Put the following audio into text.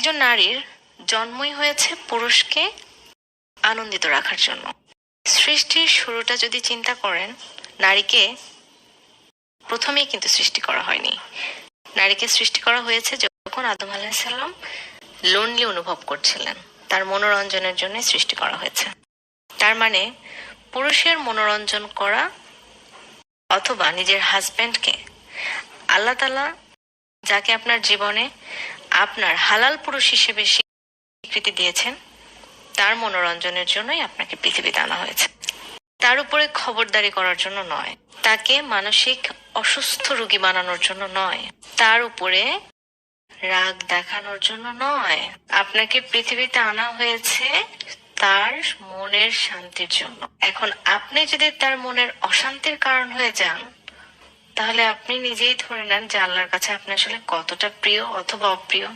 একজন নারীর জন্মই হয়েছে পুরুষকে আনন্দিত রাখার জন্য। সৃষ্টির শুরুটা যদি চিন্তা করেন, নারীকে প্রথমেই কিন্তু সৃষ্টি করা হয়নি। নারীকে সৃষ্টি করা হয়েছে যখন আদম আলাইহিস সালাম লোনলি অনুভব করছিলেন, তার মনোরঞ্জনের জন্য সৃষ্টি করা হয়েছে। তার মানে পুরুষের মনোরঞ্জন করা অথবা নিজের হাজবেন্ডকে আল্লাহ তাআলা যাকে আপনার জীবনে আপনার হালাল পুরুষ হিসেবে স্বীকৃতি দিয়েছেন, তার মনোরঞ্জনের জন্যই আপনাকে পৃথিবীতে আনা হয়েছে। তার উপরে খবরদারি করার জন্য নয়, তাকে মানসিক অসুস্থ রোগী বানানোর জন্য নয়, তার উপরে রাগ দেখানোর জন্য নয়। আপনাকে পৃথিবীতে আনা হয়েছে তার মনের শান্তির জন্য। এখন আপনি যদি তার মনের অশান্তির কারণ হয়ে যান, তাহলে আপনি নিজেই ধরে নেন যে আল্লাহর কাছে আপনি আসলে কতটা প্রিয় অথবা অপ্রিয়।